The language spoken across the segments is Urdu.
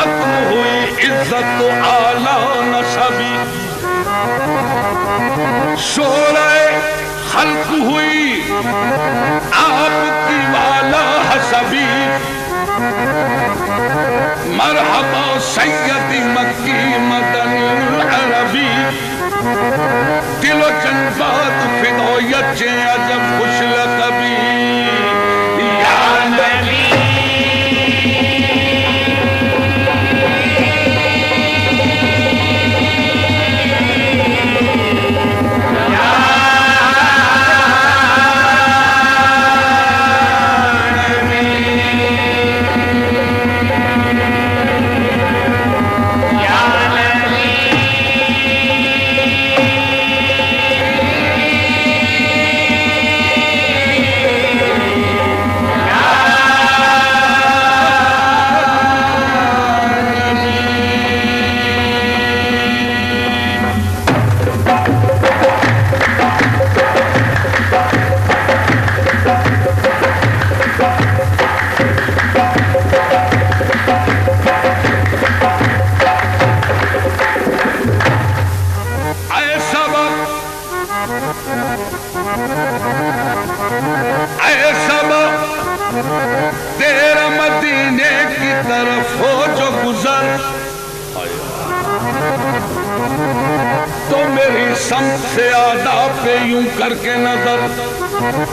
ختم ہوئی عزت و اعلی نسبی، شورائے خلق ہوئی آپ کی والا حسبی، مرحبا سیدی مکی مدنی العربی، دل و جنبات فدایت چے عجب خوش لقبی، یا نبی تیرا مدینے کی طرف ہو جو گزر تو میری سمت سے آداب پہ یوں کر کے نظر،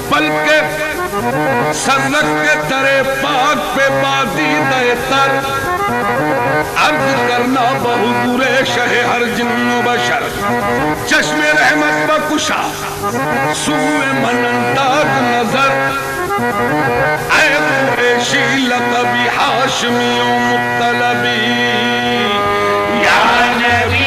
بلکہ سرک کے درے پاک پہ بادیدہ تر عرض کرنا بحضور شہ ہر جن و بشر، چشم رحمت بکشا سوئے من انداز نظر، اے قریشی لقبی ہاشمی و مطلبی، یا نبی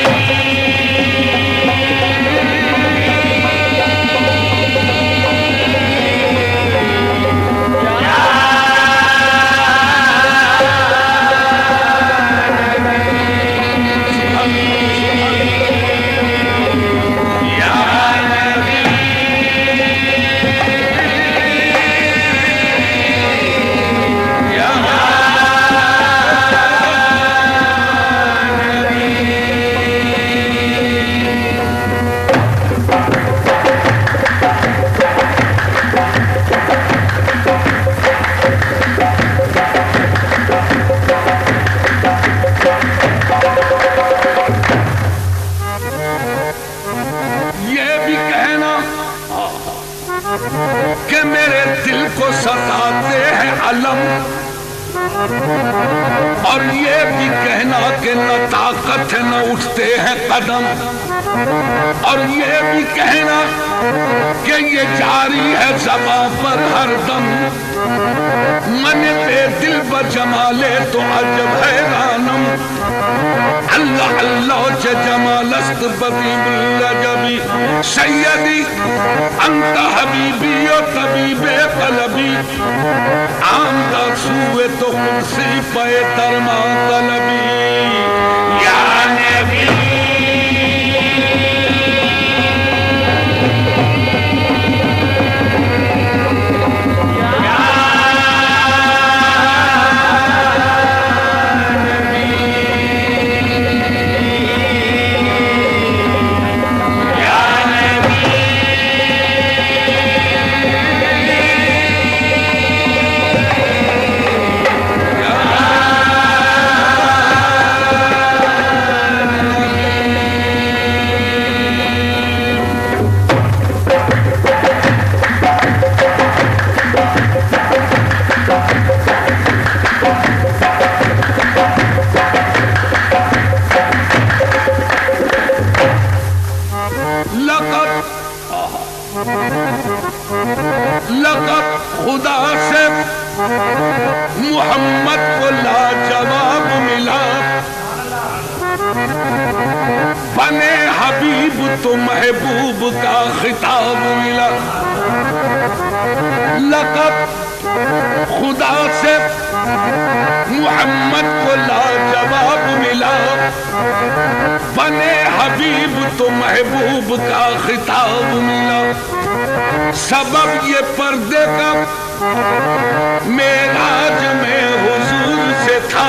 کہ میرے دل کو ستاتے ہیں علم، اور یہ بھی کہنا کہ نہ طاقت ہے نہ اٹھتے ہیں قدم، اور یہ بھی کہنا کہ یہ جاری ہے زباں پر ہر دم، من بے دل بجمالے تو عجب حیرانم، اللہ اللہ چے جمال است بدیب العجبی، سیدی انت حبیبی و طبیب قلبی، آمدہ سوئے تو خلصی پائے ترما طلبی، یا نبی لقب خدا سے محمد کو لاجواب ملا، بنے حبیب تو محبوب کا خطاب ملا، لقب خدا سے محمد کو لاجواب ملا، بنے حبیب تو محبوب کا خطاب ملا، سبب یہ پردے کا معراج میں حضور سے تھا،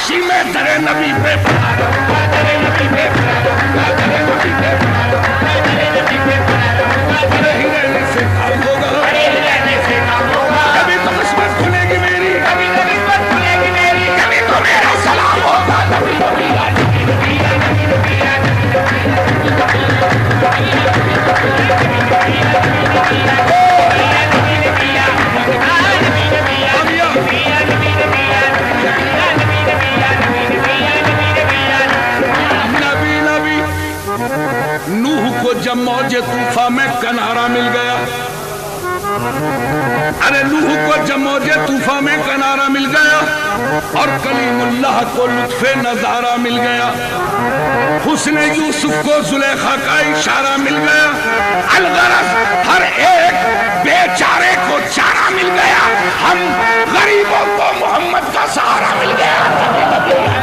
کاشی میں در نبی پہ بنا رہا در نبی پہ بنا رہا در نبی پہ بنا رہا در نبی پہ بنا رہا بڑے ہی رہنے سے کام ہوگا بڑے ہی رہنے سے کام ہوگا کبھی تو قسمت کھلے گی میری کبھی تو قسمت کھلے گی میری کبھی تو میرا سلام ہوگا نبی نبی نبی نبی نبی نوح کو جب موج طوفان میں کنارہ مل گیا ارے نوح کو جب موج طوفان میں کنارہ مل گیا اور کلیم اللہ کو لطف نظارہ مل گیا حسن یوسف کو زلیخا کا اشارہ مل گیا الغرض ہر ایک بیچارے کو چارہ مل گیا ہم غریبوں کو محمد کا سہارا مل گیا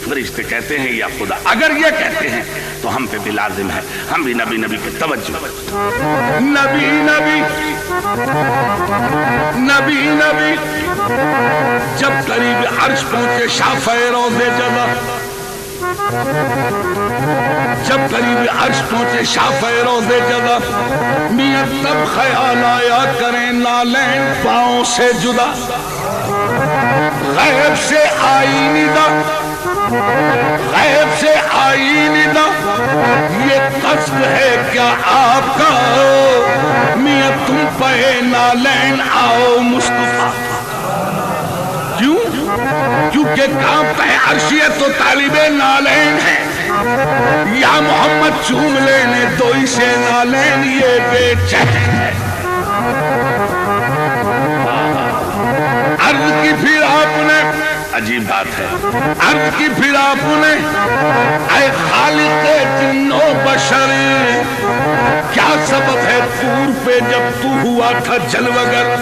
فرشتے کہتے ہیں یا خدا اگر یہ کہتے ہیں تو ہم پہ بھی لازم ہے ہم بھی نبی نبی پہ توجہ نبی نبی نبی نبی جب قریب عرش پہنچے شافع روضے جزا جب قریب عرش پہنچے شافع روضے جزا میاں تب خیال آیا کریں نالین پاؤں سے جدا غیب سے آئی ندا غیب سے آئی ندا یہ قصد ہے کیا آپ کا میاں تم پہ نالین آؤ مصطفیٰ کیوں کیونکہ کانپتا ہے عرشیت تو طالب نالین ہے یا محمد چوم لینے دو اسے نالین یہ بے چین ہے عرض کی پھر آپ نے عجیب بات ہے عرض کی پھر آپ نے اے خالق جن و بشر کیا سبب ہے طور پہ جب تو ہوا تھا جلوگر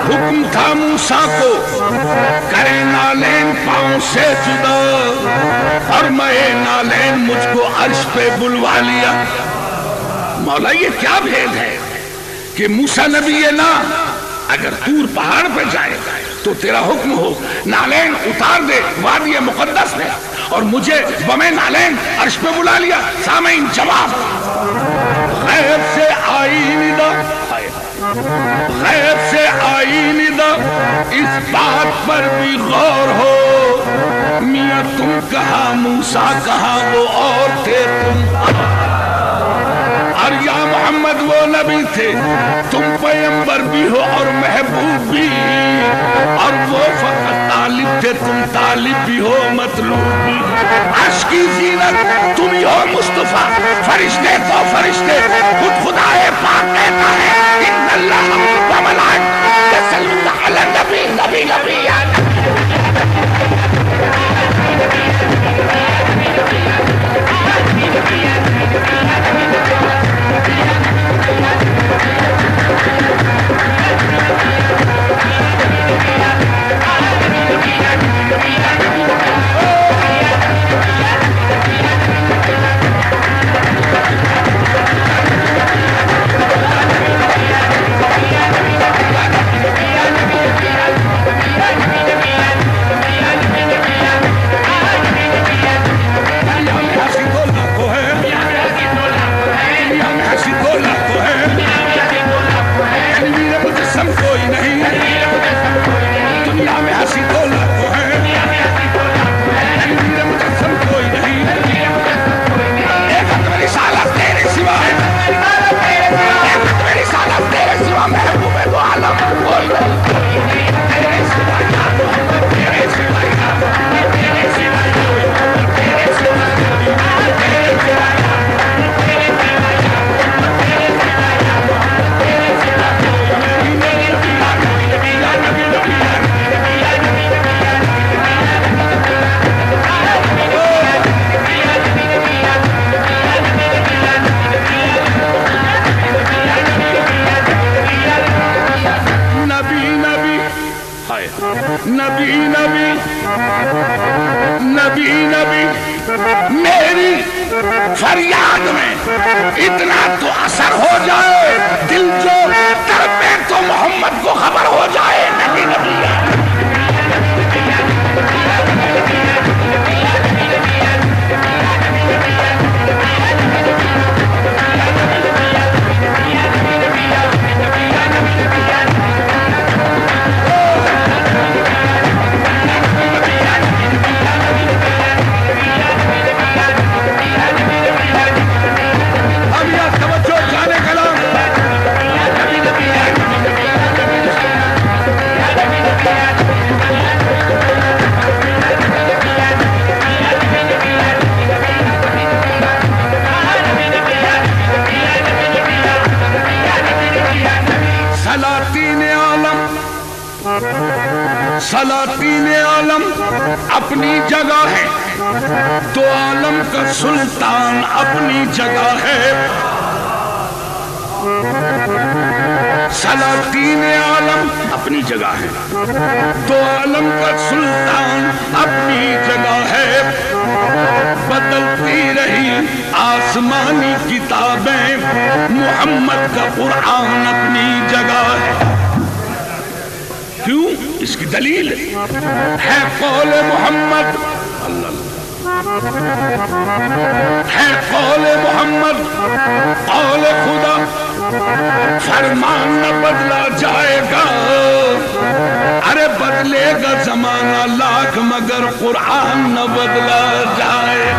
حکم تھا موسیٰ کو کرے نالین پاؤں سے جدا اور میں نالین مجھ کو عرش پہ بلوا لیا مولا یہ کیا بھید ہے کہ موسیٰ نبی یہ نہ اگر طور پہاڑ پہ جائے تو تیرا حکم ہو نالین اتار دے وادی مقدس ہے اور مجھے بمیں نالین عرش پہ بلا لیا سامعین جواب غیب سے آئی ندا غیب سے آئی ندا اس بات پر بھی غور ہو میاں تم کہاں موسیٰ کہاں وہ اور تھے تم اور یا محمد وہ نبی تھے تم پیغمبر بھی ہو اور محبوب بھی اور وہ فقط طالب تھے تم طالب بھی ہو مطلوب بھی عرش کی زینت تم ہی ہو مصطفیٰ فرشتے تو فرشتے خود خدا پاک کہتا ہے ان اللہ و ملائکۃہ یصلون علی النبی نبی نبی میری فریاد میں اتنا تو اثر ہو جائے، دل جو تڑپے تو محمد کو خبر ہو جائے، نبی نبی سلاطین عالم اپنی جگہ ہے، تو عالم کا سلطان اپنی جگہ ہے۔ سلاطین عالم اپنی جگہ ہے، تو عالم کا سلطان اپنی جگہ ہے۔ بدلتی رہی آسمانی کتابیں، محمد کا قرآن اپنی جگہ ہے۔ کیوں؟ اس کی دلیل ہے قول محمد، ہے قول محمد، قول خدا، فرمان نہ بدلا جائے گا۔ ارے بدلے گا زمانہ لاکھ مگر قرآن نہ بدلا جائے۔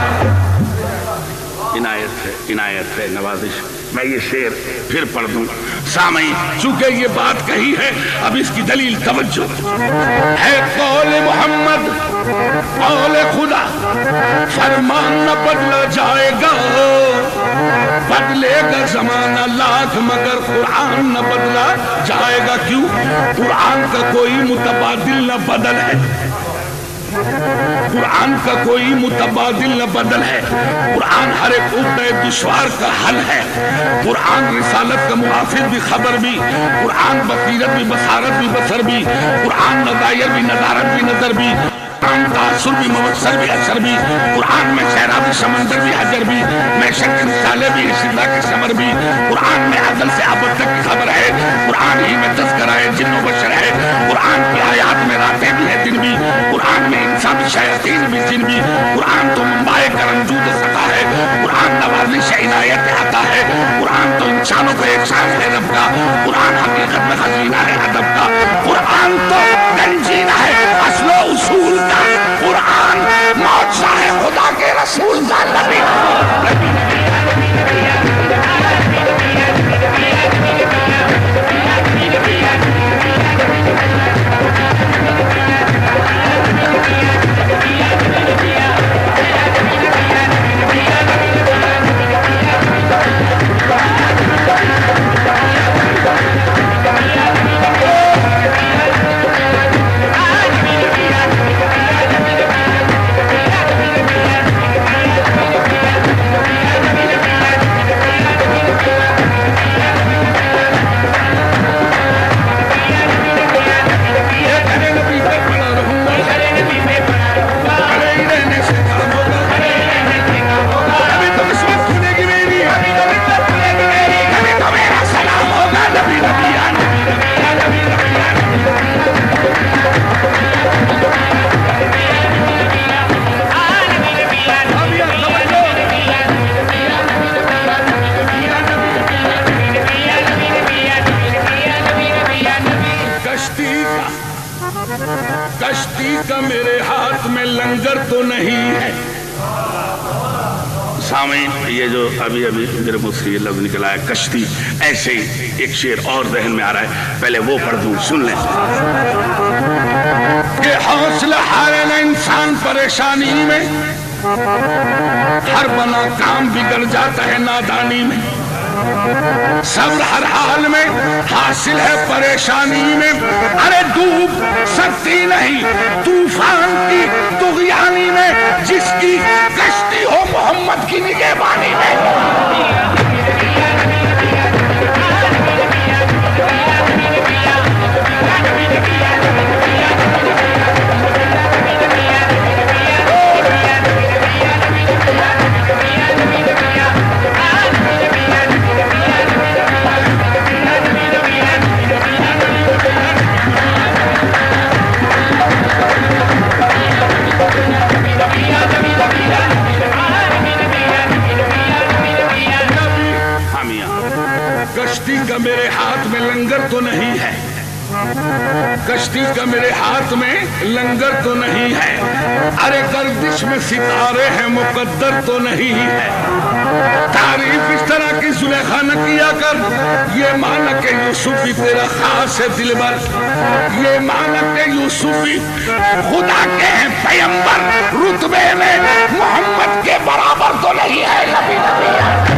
عنایت ہے نوازش۔ میں یہ شعر پھر پڑھ دوں سامعین، چونکہ یہ بات کہی ہے، اب اس کی دلیل توجہ ہے۔ قول محمد، قول خدا، فرمان نہ بدلا جائے گا۔ بدلے گا زمانہ لاکھ مگر قرآن نہ بدلا جائے گا۔ کیوں؟ قرآن کا کوئی متبادل نہ بدل ہے، قرآن کا کوئی متبادل نہ بدل ہے۔ قرآن ہر ایک عقدہ دشوار کا حل ہے۔ قرآن رسالت کا محافظ بھی، خبر بھی، قرآن بصیرت بھی، بصارت بھی، بصر بھی، قرآن نظائر بھی، نظارت بھی، نظر بھی، قرآن تاثر بھی، مبصر بھی، اثر بھی، قرآن میں صحرا بھی، سمندر بھی، حجر بھی، معیشت کے رسالے بھی، شدہ کے ثمر بھی، قرآن میں عدل سے ابد تک کی خبر ہے، قرآن ہی میں تذکرہ ہے جن و بشر ہے، قرآن کی آیات میں راتیں بھی ہیں دن بھی، قرآن میں انسان بھی شیاطین بھی جن بھی، قرآن تو منبع کرم جود سطح ہے، قرآن نوازش عنایت عطا ہے، قرآن تو انسانوں کو احسان ہے رب کا، قرآن حقیقت میں خزینہ ہے ادب کا، قرآن تو گنجینہ ہے اصل و اصول کا، قرآن معجزہ ہے خدا کے رسول کا۔ نبی کشتی کا میرے ہاتھ میں لنگر تو نہیں ہے۔ سامعین، یہ جو ابھی میرے منہ سے یہ لفظ نکلا ہے کشتی، ایسے ہی ایک شعر اور ذہن میں آ رہا ہے، پہلے وہ پڑھ دوں، سن لیں کہ حوصلہ ہارے نہ انسان پریشانی میں، ہر بنا کام بگڑ جاتا ہے نادانی میں، صبر ہر حال میں حاصل ہے پریشانی میں، ارے ڈوب سکتی نہیں طوفان کی طغیانی میں، جس کی کشتی ہو محمد کی نگہبانی میں۔ میرے ہاتھ میں لنگر تو نہیں ہے، کشتی کا میرے ہاتھ میں لنگر تو نہیں ہے، ارے گردش میں ستارے ہیں مقدر تو نہیں ہے۔ تعریف اس طرح کی زلیخا نہ کیا کر، یہ مانا کہ یوسف بھی تیرا خاص ہے دلبر، یہ مانا کہ یوسف بھی خدا کے ہیں پیغمبر، رتبے میں محمد کے برابر تو نہیں ہے، نبی نبی ہے۔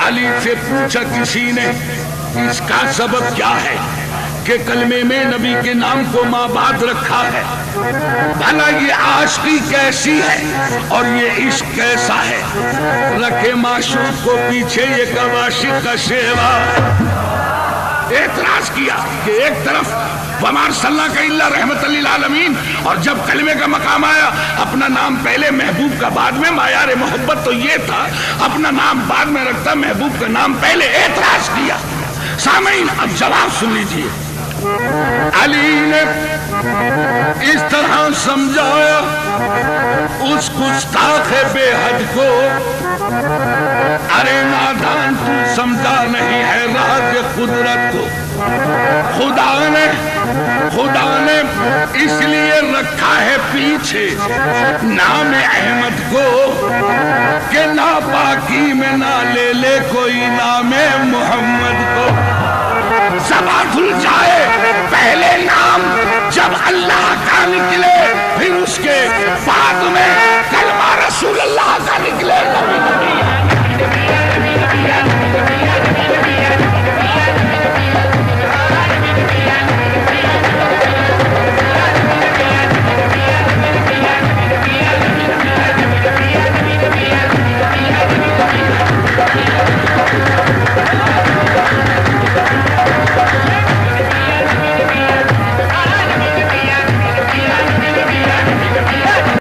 علی سے پوچھا کسی نے اس کا سبب کیا ہے کہ کلمے میں نبی کے نام کو مابعد رکھا ہے، بھلا یہ عاشقی کیسی ہے اور یہ عشق کیسا ہے، رکھے معشوق کو پیچھے یہ کب عاشق کا شیوا۔ اعتراض کیا کہ ایک طرف وما ارسلناک الا رحمۃ للعالمین، اور جب کلمے کا مقام آیا اپنا نام پہلے محبوب کا بعد میں، معیار محبت تو یہ تھا اپنا نام بعد میں رکھتا محبوب کا نام پہلے۔ اعتراض کیا۔ سامعین اب جواب سن لیجیے۔ علی نے اس طرح سمجھایا اس گستاخ بے حد کو، ارے نادان تو سمجھا نہیں ہے راز قدرت کو، خدا نے اس لیے رکھا ہے پیچھے نام احمد کو کہ ناپاکی میں نہ لے لے کوئی نام محمد کو۔ زبان کھل جائے، پہلے نام جب اللہ کا نکلے پھر اس کے بعد میں کلمہ رسول اللہ کا نکلے۔